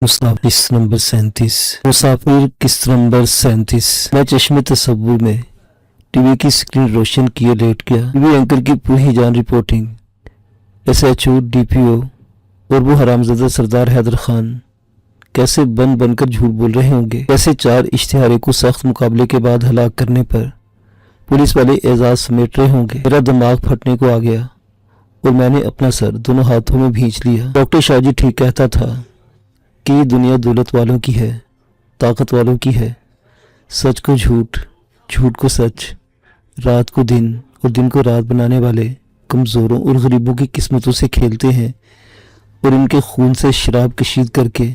मुसाफिर किस्त नंबर 37। मैं चश्मे तसव्वुर में टीवी की स्क्रीन रोशन किए लेट गया। टीवी एंकर की पूरी जान रिपोर्टिंग, SHO, DPO और वो हरामजादा सरदार हैदर खान कैसे बन बनकर झूठ बोल रहे होंगे। कैसे 4 इश्तिहारे को सख्त मुकाबले के बाद हलाक करने पर पुलिस वाले एजाज समेट रहे होंगे। मेरा दिमाग फटने को आ गया और मैंने अपना सर दोनों हाथों में भींच लिया। डॉक्टर शाहजी ठीक कहता था कि ये दुनिया दौलत वालों की है, ताकत वालों की है। सच को झूठ, झूठ को सच, रात को दिन और दिन को रात बनाने वाले कमज़ोरों और गरीबों की किस्मतों से खेलते हैं और इनके खून से शराब कशीद करके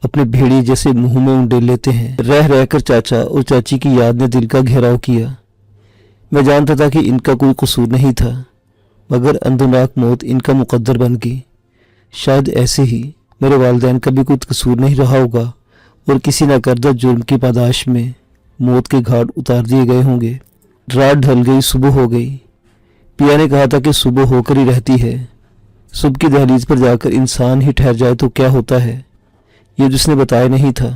अपने भेड़िए जैसे मुंह में उंडेल लेते हैं। रह रह कर चाचा और चाची की याद ने दिल का घेराव किया। मैं जानता था कि इनका कोई कसूर नहीं था, मगर अंदरनाक मौत इनका मुकद्दर बन गई। शायद ऐसे ही मेरे वालिदैन का भी कोई कसूर नहीं रहा होगा और किसी नाकर्दा जुर्म की पादाश में मौत के घाट उतार दिए गए होंगे। रात ढल गई, सुबह हो गई। पिया ने कहा था कि सुबह होकर ही रहती है। सुबह की दहलीज पर जाकर इंसान ही ठहर जाए तो क्या होता है, ये जिसने बताया नहीं था।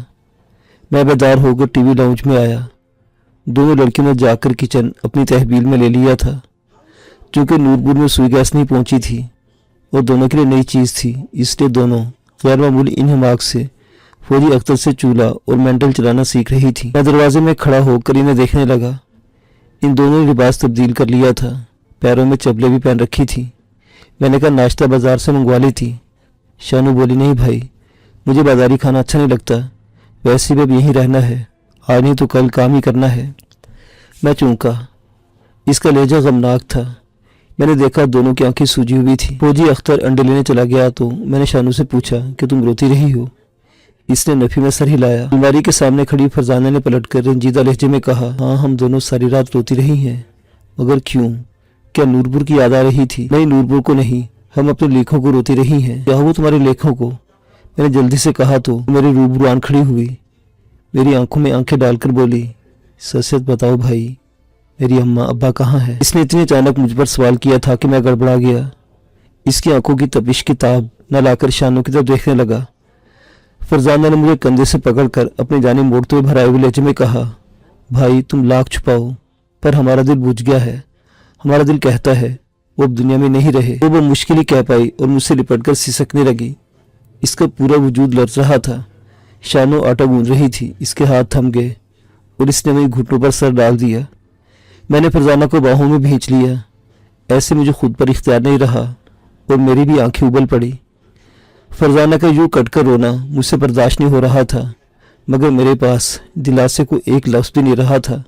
मैं बेदार होकर टीवी लाउंज में आया। दोनों लड़कियों ने जाकर किचन अपनी तहवील में ले लिया था। चूँकि नूरपुर में सुई गैस नहीं पहुंची थी और दोनों के लिए नई चीज़ थी, इसलिए दोनों गैर मामूली इन्हमाक से फौजी अख्तर से चूल्हा और मेंटल चलाना सीख रही थी। मैं दरवाजे में खड़ा होकर इन्हें देखने लगा। इन दोनों ने लिबास तब्दील कर लिया था, पैरों में चप्पलें भी पहन रखी थी। मैंने कहा नाश्ता बाजार से मंगवा ली थी। शानू बोली नहीं भाई, मुझे बाजारी खाना अच्छा नहीं लगता, वैसे भी अब यहीं रहना है, आज नहीं तो कल काम ही करना है। मैं चौंका। इसका लहजा गमनाक था। मैंने देखा दोनों की आंखें सूजी हुई थी। फौजी अख्तर अंडे लेने चला गया तो मैंने शानू से पूछा कि तुम रोती रही हो। इसने नफी में सर हिलाया। अलमारी के सामने खड़ी फरजाना ने पलटकर रंजीदा लहजे में कहा, हाँ हम दोनों सारी रात रोती रही हैं। मगर क्यों? क्या नूरपुर की याद आ रही थी? नहीं, नूरपुर को नहीं, हम अपने लेखों को रोती रही हैं। क्या हुआ तुम्हारे लेखों को? मैंने जल्दी से कहा तो मेरी रूबरू आन खड़ी हुई। मेरी आंखों में आंखें डालकर बोली, सच बताओ भाई, मेरी अम्मा अब्बा कहाँ है? इसने इतने अचानक मुझ पर सवाल किया था कि मैं गड़बड़ा गया। इसकी आंखों की तपिश की ताब न लाकर शानों की तरफ देखने लगा। फरजाना ने मुझे कंधे से पकड़कर अपनी जानिब मोड़ते हुए भराए हुए लहजे में कहा, भाई तुम लाख छुपाओ पर हमारा दिल बुझ गया है। हमारा दिल कहता है वो अब दुनिया में नहीं रहे। वो मुश्किल ही कह पाई और मुझसे लिपटकर सिसकने लगी। इसका पूरा वजूद लर्ज रहा था। शानू आटा गूंद रही थी। इसके हाथ थम गए और इसने मेरी घुटनों पर सर डाल दिया। मैंने फरजाना को बाहों में भींच लिया। ऐसे मुझे खुद पर इख्तियार नहीं रहा और मेरी भी आंखें उबल पड़ी। फरजाना का यूं कटकर रोना मुझसे बर्दाश्त नहीं हो रहा था, मगर मेरे पास दिलासे को एक लफ्ज़ भी नहीं रहा था।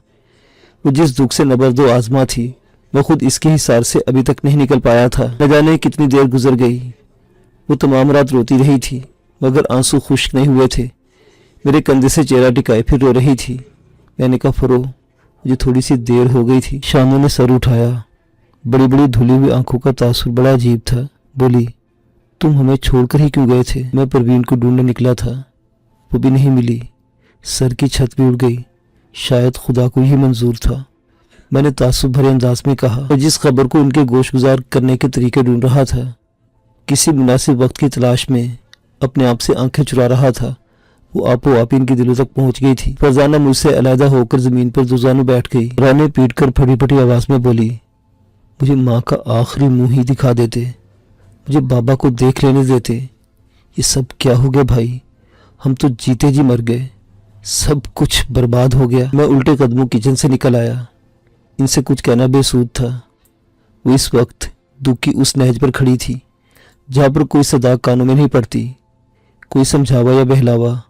वो जिस दुख से नबर्दो आजमा थी, मैं खुद इसके हिसार से अभी तक नहीं निकल पाया था। न जाने कितनी देर गुजर गई। वो तमाम रात रोती रही थी, मगर आंसू खुश्क नहीं हुए थे। मेरे कंधे से चेहरा टिकाए फिर रो रही थी। मैंने कहा फरो, मुझे थोड़ी सी देर हो गई थी। शानू ने सर उठाया। बड़ी बड़ी धुली हुई आंखों का तासुर बड़ा अजीब था। बोली, तुम हमें छोड़कर ही क्यों गए थे? मैं परवीन को ढूंढने निकला था, वो भी नहीं मिली। सर की छत भी उड़ गई। शायद खुदा को ही मंजूर था। मैंने तासुब भरे अंदाज में कहा। मैं जिस खबर को उनके गोशगुजार करने के तरीके ढूंढ रहा था, किसी मुनासिब वक्त की तलाश में अपने आप से आंखें चुरा रहा था, वो आपो आप इनके दिलों तक पहुंच गई थी। फरजाना मुझसे अलहदा होकर जमीन पर दुजानू बैठ गई। राने पीट कर फटी फटी आवाज में बोली, मुझे माँ का आखिरी मुंह ही दिखा देते, मुझे बाबा को देख लेने देते। ये सब क्या हो गया भाई? हम तो जीते जी मर गए, सब कुछ बर्बाद हो गया। मैं उल्टे कदमों किचन से निकल आया। इनसे कुछ कहना बेसूद था। वो इस वक्त दुख की उस नहज पर खड़ी थी जहाँ पर कोई सदा कानों में नहीं पड़ती, कोई समझावा या बहलावा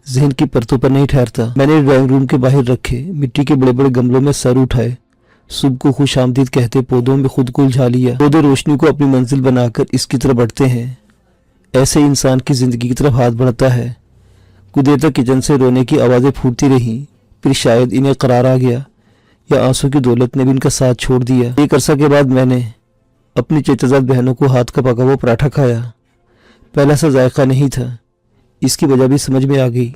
जहन की परतों पर नहीं ठहरता। मैंने ड्राइंग रूम के बाहर रखे मिट्टी के बड़े बड़े गमलों में सर उठाए। सुबह को खुश आमदीद कहते पौधों में खुद को उलझा लिया। पौधे रोशनी को अपनी मंजिल बनाकर इसकी तरफ बढ़ते हैं। ऐसे इंसान की जिंदगी की तरफ हाथ बढ़ता है। कुछ देर तक किचन से रोने की आवाज़ें फूटती रहीं, फिर शायद इन्हें करार आ गया या आंसू की दौलत ने भी इनका साथ छोड़ दिया। एक अरसा के बाद मैंने अपनी चेतजात बहनों को हाथ का पका हुआ पराठा खाया। पहला सा जायका नहीं था। इसकी वजह भी समझ में आ गई।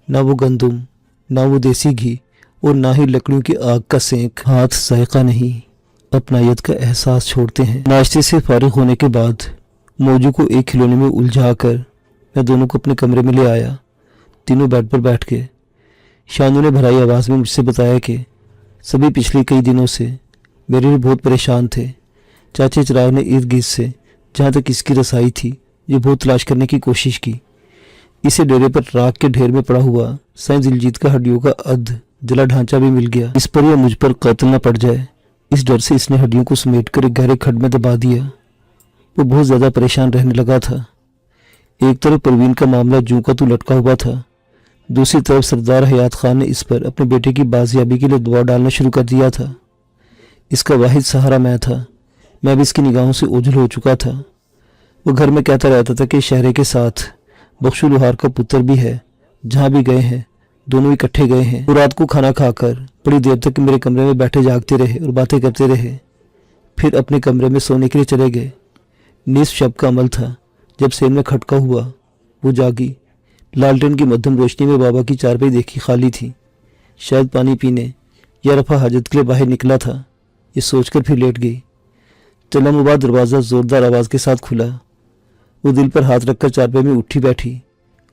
ना वो गंदम, ना वो देसी घी और ना ही लकड़ियों की आग का सेंक। हाथ जायका नहीं, अपनायत का एहसास छोड़ते हैं। नाश्ते से फारिग होने के बाद मौजू को एक खिलौने में उलझा कर मैं दोनों को अपने कमरे में ले आया। तीनों बेड पर बैठ के शानू ने भराई आवाज़ में मुझसे बताया कि सभी पिछले कई दिनों से मेरे लिए बहुत परेशान थे। चाचा चिराग ने इर्द गिर्द से जहाँ तक इसकी रसाई थी ये बहुत तलाश करने की कोशिश की। इसे डेरे पर राख के ढेर में पड़ा हुआ साईं दिलजीत का हड्डियों का अध जला ढांचा भी मिल गया। इस पर या मुझ पर कत्ल न पड़ जाए इस डर से इसने हड्डियों को समेटकर एक गहरे खड्ड में दबा दिया। वो बहुत ज़्यादा परेशान रहने लगा था। एक तरफ परवीन का मामला जूं का तू लटका हुआ था, दूसरी तरफ सरदार हयात खान ने इस पर अपने बेटे की बाजियाबी के लिए दबाव डालना शुरू कर दिया था। इसका वाहिद सहारा मैं था। मैं भी इसकी निगाहों से ओझल हो चुका था। वो घर में कहता रहता था कि शहरे के साथ बख्शू लोहार का पुत्र भी है, जहाँ भी गए हैं दोनों इकट्ठे गए हैं। वो रात को खाना खाकर बड़ी देर तक मेरे कमरे में बैठे जागते रहे और बातें करते रहे, फिर अपने कमरे में सोने के लिए चले गए। निसफ शब का अमल था जब सेन में खटका हुआ। वो जागी। लालटेन की मध्यम रोशनी में बाबा की चारपाई देखी खाली थी। शायद पानी पीने या रफा हाजत के लिए बाहर निकला था, ये सोचकर फिर लेट गई। चलम बाद दरवाज़ा ज़ोरदार आवाज़ के साथ खुला। वो दिल पर हाथ रखकर चारपाई में उठी बैठी।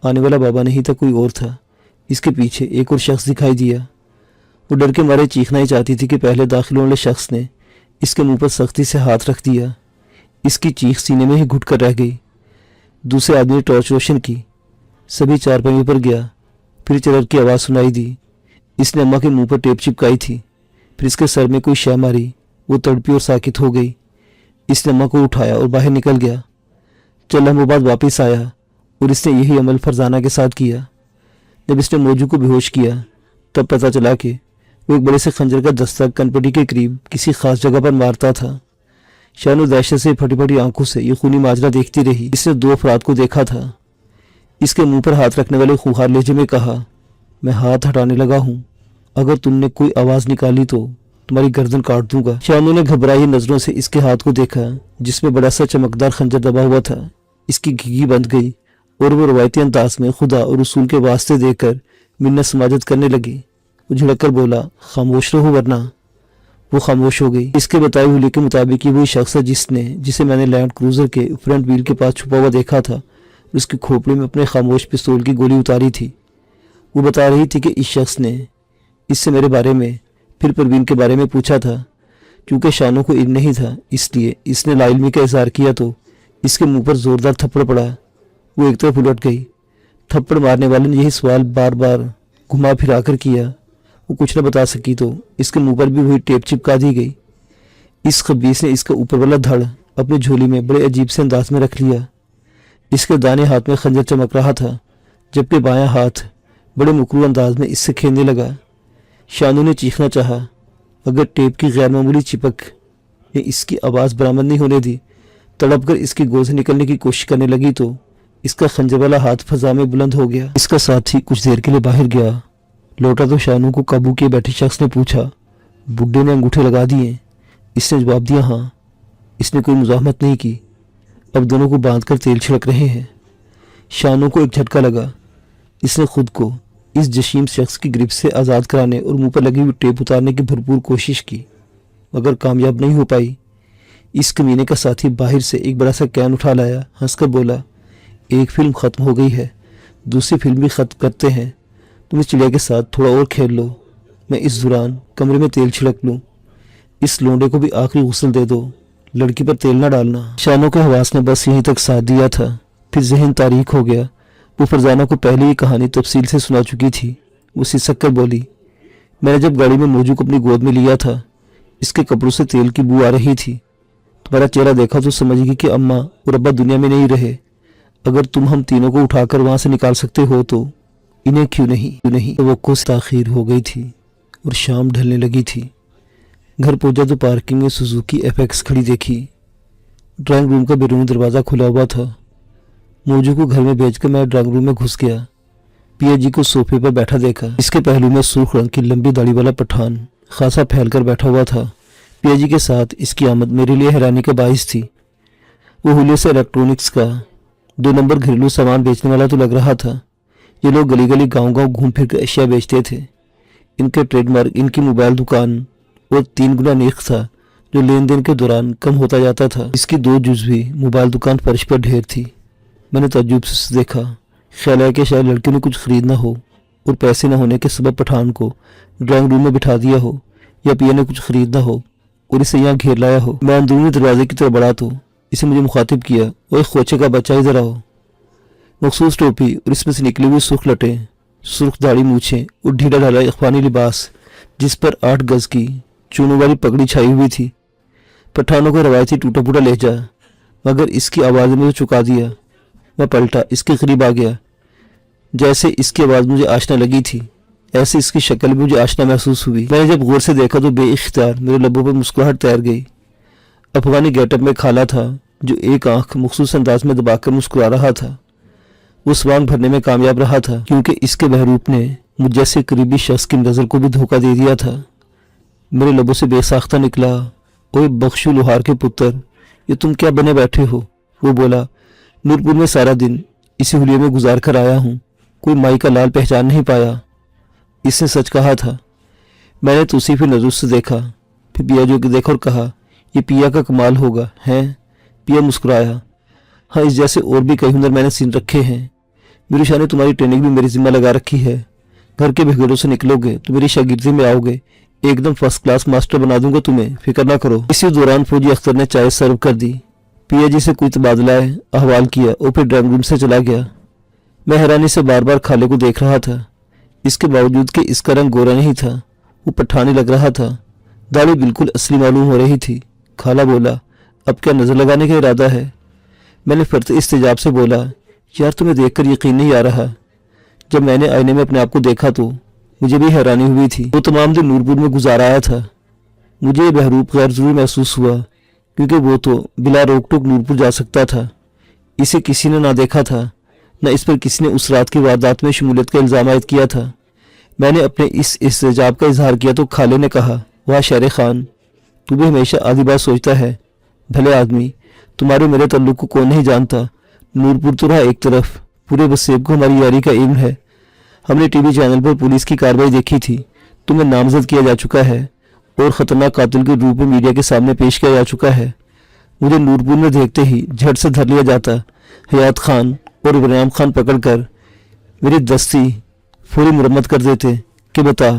आने वाला बाबा नहीं था, कोई और था। इसके पीछे एक और शख्स दिखाई दिया। वो डर के मारे चीखना ही चाहती थी कि पहले दाखिल होने वाले शख्स ने इसके मुंह पर सख्ती से हाथ रख दिया। इसकी चीख सीने में ही घुट कर रह गई। दूसरे आदमी ने टॉर्च रोशन की। सभी चारपाई पर गया। फिर चरर की आवाज़ सुनाई दी। इसने अम्मा के मुंह पर टेप चिपकाई थी। फिर इसके सर में कोई शय मारी। वो तड़पी और साकित हो गई। इसने अम्मा को उठाया और बाहर निकल गया। चंद लम्हों बाद वापस आया और इसने यही अमल फरजाना के साथ किया। जब इसने मौजू को बेहोश किया तब पता चला कि वो एक बड़े से खंजर का दस्तक कनपटी के करीब किसी खास जगह पर मारता था। शानू दहशत से फटी फटी आंखों से ये खूनी माजरा देखती रही। इसने दो अफराद को देखा था। इसके मुंह पर हाथ रखने वाले खूंखार लहजे में कहा, मैं हाथ हटाने लगा हूँ, अगर तुमने कोई आवाज़ निकाली तो तुम्हारी गर्दन काट दूंगा। शानू ने घबराई नजरों से इसके हाथ को देखा जिसमें बड़ा सा चमकदार खंजर दबा हुआ था। इसकी घिघी बंध गई और वो रवायती अंदाज में खुदा और रसूल के वास्ते देकर मिन्नत समाजत करने लगी। वो झिड़क कर बोला, खामोश रहो वरना। वो खामोश हो गई। इसके बताए हुए के मुताबिक वही शख्स है जिसे मैंने लैंड क्रूजर के फ्रंट व्हील के पास छुपा हुआ देखा था। उसकी खोपड़ी में अपने खामोश पिस्तौल की गोली उतारी थी। वो बता रही थी कि इस शख्स ने इससे मेरे बारे में फिर परवीन के बारे में पूछा था। क्योंकि शानू को इल्म नहीं था इसलिए इसने लाइल्मी का इजहार किया तो इसके मुंह पर जोरदार थप्पड़ पड़ा। वो एक तरफ उलट गई। थप्पड़ मारने वाले ने यही सवाल बार बार घुमा फिरा कर किया। वो कुछ न बता सकी तो इसके मुंह पर भी वही टेप चिपका दी गई। इस खबीस ने इसका ऊपर वाला धड़ अपनी झोली में बड़े अजीब से अंदाज में रख लिया। इसके दाने हाथ में खंजर चमक रहा था जबकि बायां हाथ बड़े मुकरू अंदाज में इससे खेलने लगा। शानू ने चीखना चाहा, अगर टेप की गैर मामूली चिपक ने इसकी आवाज़ बरामद नहीं होने दी, तड़प कर इसकी गोद से निकलने की कोशिश करने लगी तो इसका खंजर वाला हाथ फजा में बुलंद हो गया। इसका साथी कुछ देर के लिए बाहर गया। लौटा तो शानू को काबू किए बैठे शख्स ने पूछा, बुड्ढे ने अंगूठे लगा दिए? इसने जवाब दिया, हाँ। इसने कोई मुजाहमत नहीं की। अब दोनों को बांधकर तेल छिड़क रहे हैं। शानू को एक झटका लगा। इसने खुद को इस जशीम शख्स की ग्रिप से आज़ाद कराने और मुंह पर लगी हुई टेप उतारने की भरपूर कोशिश की, मगर कामयाब नहीं हो पाई। इस कमीने का साथी बाहर से एक बड़ा सा कैन उठा लाया। हंसकर बोला, एक फिल्म ख़त्म हो गई है, दूसरी फिल्म भी ख़त्म करते हैं। तुम इस चिड़िया के साथ थोड़ा और खेल लो, मैं इस दौरान कमरे में तेल छिड़क लूँ। इस लोंडे को भी आखिरी गुस्ल दे दो, लड़की पर तेल ना डालना। शानू के हवास ने बस यहीं तक साथ दिया था। फिर जहन तारीख हो गया। वो फरजाना को पहले ही कहानी तफसील से सुना चुकी थी। वो सिसक कर बोली, मैंने जब गाड़ी में मौजू को अपनी गोद में लिया था, इसके कपड़ों से तेल की बू आ रही थी। तुम्हारा चेहरा देखा तो समझेगी कि अम्मा और अब्बा दुनिया में नहीं रहे। अगर तुम हम तीनों को उठाकर वहां से निकाल सकते हो तो इन्हें क्यों नहीं। तो वो कुछ ताखीर हो गई थी और शाम ढलने लगी थी। घर पहुंचा तो पार्किंग में सुजुकी एफएक्स खड़ी देखी। ड्राइंग रूम का बैरूनी दरवाज़ा खुला हुआ था। मौजू को घर में भेजकर मैं ड्राइंग रूम में घुस गया। पिया जी को सोफे पर बैठा देखा। इसके पहलू में सुर्ख रंग की लंबी दाढ़ी वाला पठान खासा फैलकर बैठा हुआ था। पिया जी के साथ इसकी आमद मेरे लिए हैरानी का बाइस थी। वो हुलिया से इलेक्ट्रॉनिक्स का 2 नंबर घरेलू सामान बेचने वाला तो लग रहा था। ये लोग गली गली गांव घूम फिर कर अशिया बेचते थे। इनके ट्रेडमार्क इनकी मोबाइल दुकान और 3 गुना नेक था जो लेन देन के दौरान कम होता जाता था। इसकी 2 जुज़ भी मोबाइल दुकान फर्श पर ढेर थी। मैंने ताज्जुब से उसे देखा। ख्याल आया कि शायद लड़के ने कुछ खरीदना हो और पैसे न होने के सबब पठान को ड्राइंग रूम में बिठा दिया हो, या पिया ने कुछ खरीदना हो और इसे यहाँ घेर लाया हो। मैं अंदरूनी दरवाजे की तरफ बढ़ा तो इसे मुझे मुखातिब किया, वो एक खोचे का बच्चा इधर आओ। मखसूस टोपी और इसमें से निकली हुई सुर्ख लटें, सुर्ख दाढ़ी मूछें और ढीला ढाला अखबानी लिबास जिस पर 8 गज की चूनों वाली पगड़ी छाई हुई थी। पठानों का रवायती टूटा फूटा लहजा, मगर इसकी आवाज़ ने मुझे चुका दिया। मैं पलटा, इसके करीब आ गया। जैसे इसकी आवाज़ मुझे आशना लगी थी, ऐसे इसकी शक्ल भी मुझे आशना महसूस हुई। मैंने जब गौर से देखा तो बेइख्तियार मेरे लबों पर मुस्कुराहट तैर गई। अफगानी गेटअप में खाला था, जो एक आंख मखसूस अंदाज में दबाकर मुस्कुरा रहा था। वो स्वांग भरने में कामयाब रहा था, क्योंकि इसके बहरूप ने मुझ जैसे करीबी शख्स की नज़र को भी धोखा दे दिया था। मेरे लबों से बेसाख्ता निकला, ओए बख्शू लोहार के पुत्र, ये तुम क्या बने बैठे हो? वो बोला, नूरपुर में सारा दिन इसी हुलिये में गुजार कर आया हूँ, कोई माई का लाल पहचान नहीं पाया। इसने सच कहा था। मैंने तो उसी फिर नजर से देखा, फिर पिया जो कि देखा और कहा, ये पिया का कमाल होगा हैं। पिया मुस्कुराया, हाँ, इस जैसे और भी कई हुनर मैंने सीन रखे हैं। मेरी शाह ने तुम्हारी ट्रेनिंग भी मेरी जिम्मा लगा रखी है। घर के भिगड़ों से निकलोगे तो मेरी शागिर्दी में आओगे, एकदम फर्स्ट क्लास मास्टर बना दूंगा तुम्हें, फिक्र ना करो। इसी दौरान फौजी अख्तर ने चाय सर्व कर दी। पिया जी से कोई तबादला अहवाल किया और फिर ड्राइंग रूम से चला गया। मैं हैरानी से बार बार खाले को देख रहा था। इसके बावजूद कि इसका रंग गोरा नहीं था, वो पठानी लग रहा था। दाढ़ी बिल्कुल असली मालूम हो रही थी। खाला बोला, अब क्या नजर लगाने का इरादा है? मैंने फर्त इस्तेजाब से बोला, यार तुम्हें देखकर यकीन नहीं आ रहा। जब मैंने आईने में अपने आप को देखा तो मुझे भी हैरानी हुई थी। वो तमाम दिन नूरपुर में गुजार आया था। मुझे ये बहरूप गैर जरूरी महसूस हुआ, क्योंकि वो तो बिला रोक टोक नूरपुर जा सकता था। इसे किसी ने ना देखा था, न इस पर किसी ने उस रात की वारदात में शमूलियत का इल्ज़ाम आयद किया था। मैंने अपने इस इस्तेजाब का इजहार किया तो खाले ने कहा, वाह शेर खान, तू भी हमेशा आधी बात सोचता है। भले आदमी, तुम्हारे मेरे तल्लुक को कौन नहीं जानता। नूरपुर तो रहा एक तरफ, पूरे बसेब को हमारी यारी का इल्म है। हमने टीवी चैनल पर पुलिस की कार्रवाई देखी थी। तुम्हें नामजद किया जा चुका है और खतरनाक कातिल के रूप में मीडिया के सामने पेश किया जा चुका है। मुझे नूरपुर में देखते ही झट से धर लिया जाता। हयात खान और इब्राहिम खान पकड़कर मेरी दस्ती पूरी मुरम्मत कर देते कि बता,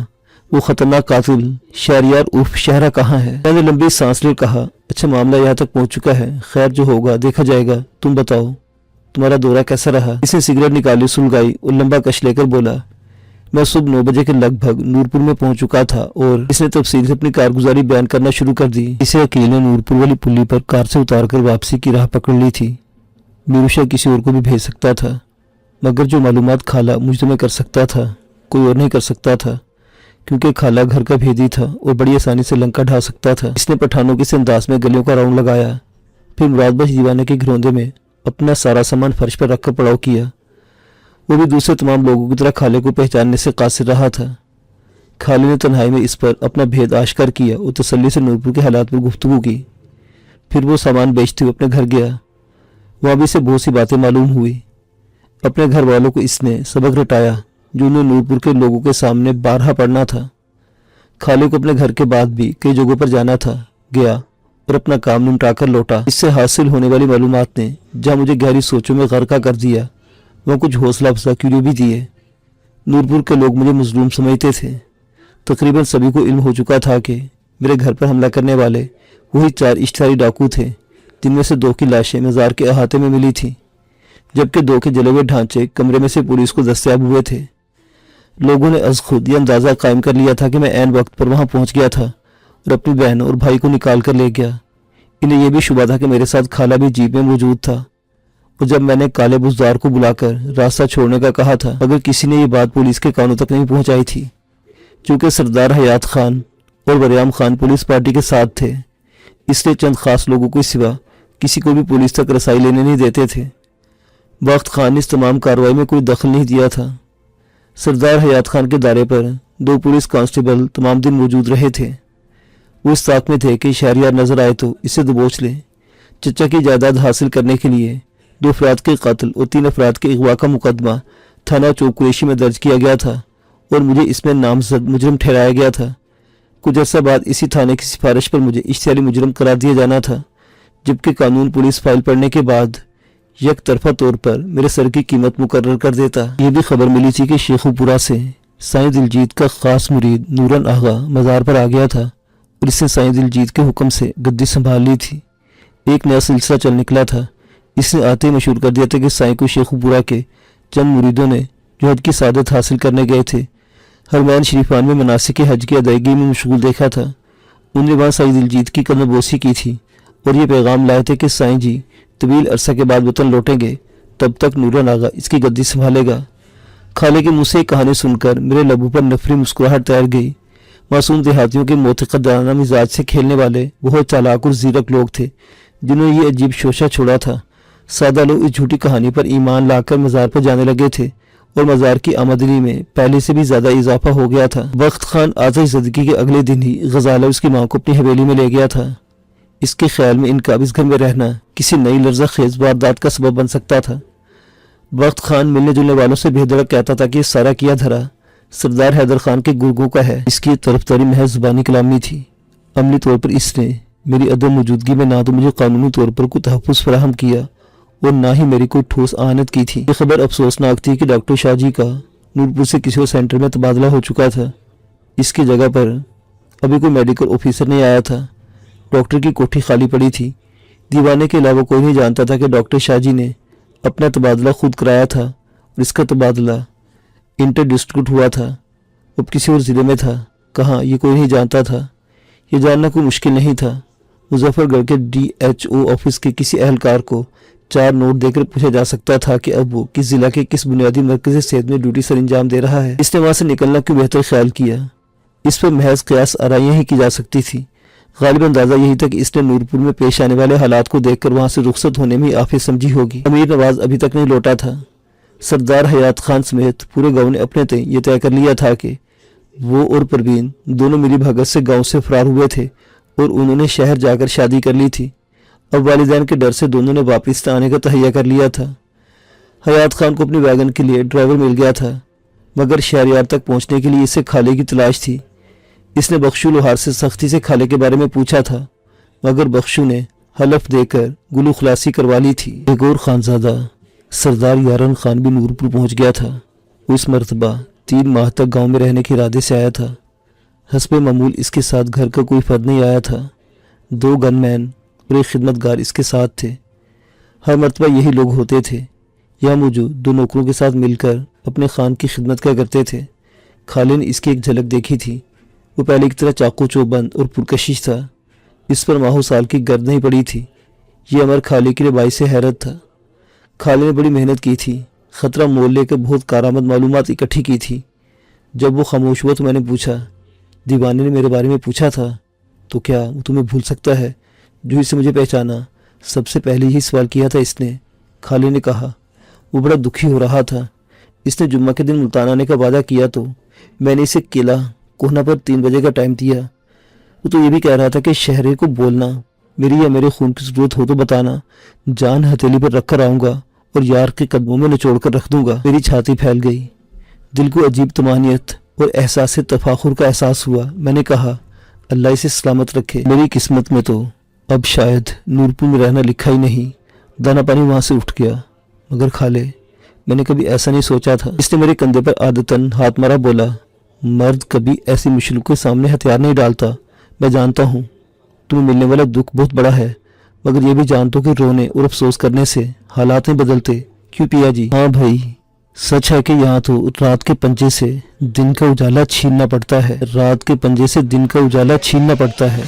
वो खतरनाक कातिल शहरियार उर्फ शहरा कहाँ है? मैंने लंबी सांस ले कहा, अच्छा, मामला यहाँ तक पहुँच चुका है। खैर, जो होगा देखा जाएगा। तुम बताओ, तुम्हारा दौरा कैसा रहा? इसने सिगरेट निकाली, सुलगाई और लंबा कश लेकर बोला, मैं सुबह 9 बजे के लगभग नूरपुर में पहुंच चुका था। और इसने तफसील से अपनी कारगुजारी बयान करना शुरू कर दी। इसे अकेले ने नूरपुर वाली पुली पर कार से उतारकर वापसी की राह पकड़ ली थी। मीरूशा किसी और को भी भेज सकता था, मगर जो मालूमात खाला मुझ में कर सकता था, कोई और नहीं कर सकता था, क्योंकि खाला घर का भेदी था और बड़ी आसानी से लंका ढा सकता था। इसने पठानों के अंदाज में गलियों का राउंड लगाया, फिर मुरादबख्श दीवाने के घरौंदे में अपना सारा सामान फर्श पर रखकर पड़ाव किया। वो भी दूसरे तमाम लोगों की तरह खाले को पहचानने से कासिर रहा था। खाले ने तन्हाई में इस पर अपना भेद आश्कार किया और तसल्ली से नूरपुर के हालात पर गुफ्तगू की। फिर वो सामान बेचते हुए अपने घर गया। वहाँ भी से बहुत सी बातें मालूम हुई। अपने घर वालों को इसने सबक रटाया जो उन्हें नूरपुर के लोगों के सामने बारहा पड़ना था। खाले को अपने घर के बाद भी कई जगहों पर जाना था, गया और अपना काम निपटा कर लौटा। इससे हासिल होने वाली मालूमात ने जहाँ मुझे गहरी सोचों में गर्का कर दिया, वहाँ कुछ हौसला अफजा क्यों भी दिए। नूरपुर के लोग मुझे मजलूम समझते थे। तकरीबन सभी को इल्म हो चुका था कि मेरे घर पर हमला करने वाले वही 4 इश्तिहारी डाकू थे, जिनमें से 2 की लाशें मज़ार के अहाते में मिली थी, जबकि 2 के जले हुए ढांचे कमरे में से पुलिस को दस्तयाब हुए थे। लोगों ने अज खुद ये अंदाज़ा कायम कर लिया था कि मैं ऐन वक्त पर वहाँ पहुँच गया था और अपनी बहन और भाई को निकाल कर ले गया। इन्हें यह भी शुबा था कि मेरे साथ खाला भी जीप में मौजूद था। और जब मैंने काले बुजदार को बुलाकर रास्ता छोड़ने का कहा था, मगर किसी ने ये बात पुलिस के कानों तक नहीं पहुंचाई थी। चूंकि सरदार हयात खान और बरियाम खान पुलिस पार्टी के साथ थे, इसलिए चंद खास लोगों के सिवा किसी को भी पुलिस तक रसाई लेने नहीं देते थे। वक्त खान ने इस तमाम कार्रवाई में कोई दखल नहीं दिया था। सरदार हयात खान के दायरे पर 2 पुलिस कांस्टेबल तमाम दिन मौजूद रहे थे। वो इस ताक में थे कि शहरियार नजर आए तो इसे दबोच ले। चचा की जायदाद हासिल करने के लिए 2 अफराद के कत्ल और 3 अफराद के अगवा का मुकदमा थाना चौक कुरैशी में दर्ज किया गया था और मुझे इसमें नामजद मुजरिम ठहराया गया था। कुछ अर्सा बाद इसी थाने की सिफारिश पर मुझे इश्तिहारी मुजरिम करार दिया जाना था, जबकि कानून पुलिस फाइल पढ़ने के बाद یک طرفہ طور پر میرے سر کی قیمت مقرر کر دیتا۔ یہ بھی خبر ملی تھی کہ شیخو پورہ سے سائیں دلجیت کا خاص مرید نورن آغا مزار پر آ گیا تھا اور اس نے سائیں دلجیت کے حکم سے گدی سنبھال لی تھی۔ ایک نیا سلسلہ چل نکلا تھا۔ اس نے آتے ہی مشہور کر دیا تھا کہ سائیں کو شیخو پورہ کے چند مریدوں نے جو حج کی سعادت حاصل کرنے گئے تھے حرمین شریفان میں مناسک حج کی ادائیگی میں مشغول دیکھا تھا۔ انہوں نے وہاں سائیں دلجیت کی قدم بوسی کی تھی اور یہ پیغام لائے تھے کہ سائیں جی طویل عرصہ کے بعد وطن لوٹیں گے، تب تک نورن آغا اس کی گدی سنبھالے گا۔ خالے کے منہ سے کہانی سن کر میرے لبوں پر نفری مسکراہٹ تیر گئی۔ معصوم دیہاتیوں کے معتقدانہ مزاج سے کھیلنے والے بہت چالاک اور زیرک لوگ تھے جنہوں نے یہ عجیب شوشہ چھوڑا تھا۔ سادہ لوگ اس جھوٹی کہانی پر ایمان لا کر مزار پر جانے لگے تھے اور مزار کی آمدنی میں پہلے سے بھی زیادہ اضافہ ہو گیا تھا۔ بخت خان آتش زدگی کے اگلے دن ہی غزالہ اس کی ماں کو اپنی حویلی میں لے گیا تھا۔ اس کے خیال میں ان کا اب اس گھر میں رہنا کسی نئی لرزہ خیز واردات کا سبب بن سکتا تھا۔ بخت خان ملنے جلنے والوں سے بے دھڑک کہتا تھا کہ یہ سارا کیا دھرا سردار حیدر خان کے گرگوں کا ہے۔ اس کی طرفداری محض زبانی کلامی تھی۔ عملی طور پر اس نے میری عدم موجودگی میں نہ تو مجھے قانونی طور پر کوئی تحفظ فراہم کیا اور نہ ہی میری کوئی ٹھوس اعانت کی تھی۔ یہ خبر افسوسناک تھی کہ ڈاکٹر شاہ جی کا نورپور سے کسی اور سینٹر میں تبادلہ ہو چکا تھا۔ اس کی جگہ پر ابھی کوئی میڈیکل آفیسر نہیں آیا تھا۔ ڈاکٹر کی کوٹھی خالی پڑی تھی۔ دیوانے کے علاوہ کوئی نہیں جانتا تھا کہ ڈاکٹر شاہ جی نے اپنا تبادلہ خود کرایا تھا اور اس کا تبادلہ انٹر ڈسٹرکٹ ہوا تھا، اب کسی اور ضلع میں تھا۔ کہاں یہ کوئی نہیں جانتا تھا۔ یہ جاننا کوئی مشکل نہیں تھا۔ مظفر گڑھ کے ڈی ایچ او آفس کے کسی اہلکار کو 4 نوٹ دے کر پوچھا جا سکتا تھا کہ اب وہ کس ضلع کے کس بنیادی مرکز صحت میں ڈیوٹی سر انجام دے رہا ہے۔ اس نے وہاں سے نکلنا کیوں بہتر خیال کیا؟ اس پر محض قیاس آرائیاں ہی کی جا سکتی تھی۔ غالب اندازہ یہی تھا کہ اس نے نورپور میں پیش آنے والے حالات کو دیکھ کر وہاں سے رخصت ہونے میں آفت سمجھی ہوگی۔ امیر نواز ابھی تک نہیں لوٹا تھا۔ سردار حیات خان سمیت پورے گاؤں نے اپنے تئیں یہ طے کر لیا تھا کہ وہ اور پروین دونوں ملی بھگت سے گاؤں سے فرار ہوئے تھے اور انہوں نے شہر جا کر شادی کر لی تھی۔ اب والدین کے ڈر سے دونوں نے واپس آنے کا تہیہ کر لیا تھا۔ حیات خان کو اپنی ویگن کے لیے ڈرائیور مل گیا تھا، مگر شہریار تک پہنچنے کے لیے اسے خالے کی تلاش تھی۔ اس نے بخشو لوہار سے سختی سے خالے کے بارے میں پوچھا تھا، مگر بخشو نے حلف دے کر گلو خلاصی کروا لی تھی۔ ایک اور خانزادہ سردار یارن خان بھی نورپور پہنچ گیا تھا۔ وہ اس مرتبہ 3 ماہ تک گاؤں میں رہنے کے ارادے سے آیا تھا۔ حسب معمول اس کے ساتھ گھر کا کوئی فرد نہیں آیا تھا۔ 2 گن مین اور ایک خدمتگار اس کے ساتھ تھے۔ ہر مرتبہ یہی لوگ ہوتے تھے۔ یہاں موجود 2 نوکروں کے ساتھ مل کر اپنے خان کی خدمت کیا کرتے تھے۔ خالے نے اس کی ایک جھلک دیکھی تھی۔ وہ پہلے کی طرح چاقو چوبند اور پرکشش تھا۔ اس پر ماہو سال کی گرد نہیں پڑی تھی۔ یہ امر خالے کے لیے باعث سے حیرت تھا۔ خالے نے بڑی محنت کی تھی، خطرہ مول لے کر بہت کارآمد معلومات اکٹھی کی تھی۔ جب وہ خاموش ہوا تو میں نے پوچھا، دیوانے نے میرے بارے میں پوچھا تھا تو کیا وہ تمہیں بھول سکتا ہے جو اسے مجھے پہچانا؟ سب سے پہلے یہی سوال کیا تھا اس نے، خالے نے کہا۔ وہ بڑا دکھی ہو رہا تھا۔ اس نے جمعہ کے دن ملتان آنے کا وعدہ کیا تو میں نے اسے قلعہ کوہنا پر 3 بجے کا ٹائم دیا۔ وہ تو یہ بھی کہہ رہا تھا کہ شہرے کو بولنا، میری یا میرے خون کی ضرورت ہو تو بتانا، جان ہتھیلی پر رکھ کر آؤں گا اور یار کے قدموں میں نچوڑ کر رکھ دوں گا۔ میری چھاتی پھیل گئی، دل کو عجیب طمانینت اور احساس تفاخر کا احساس ہوا۔ میں نے کہا، اللہ اسے سلامت رکھے۔ میری قسمت میں تو اب شاید نورپور میں رہنا لکھا ہی نہیں۔ دانا پانی وہاں سے اٹھ گیا۔ مگر خالے، میں نے کبھی ایسا نہیں سوچا تھا۔ اس نے میرے کندھے پر عادتاً ہاتھ مارا، بولا، مرد کبھی ایسی مشکل کے سامنے ہتھیار نہیں ڈالتا۔ میں جانتا ہوں تمہیں ملنے والا دکھ بہت بڑا ہے، مگر یہ بھی جانتا کہ رونے اور افسوس کرنے سے حالات نہیں بدلتے۔ کیوں پیا جی؟ ہاں بھائی، سچ ہے کہ یہاں تو رات کے پنجے سے دن کا اجالا چھیننا پڑتا ہے، رات کے پنجے سے دن کا اجالا چھیننا پڑتا ہے۔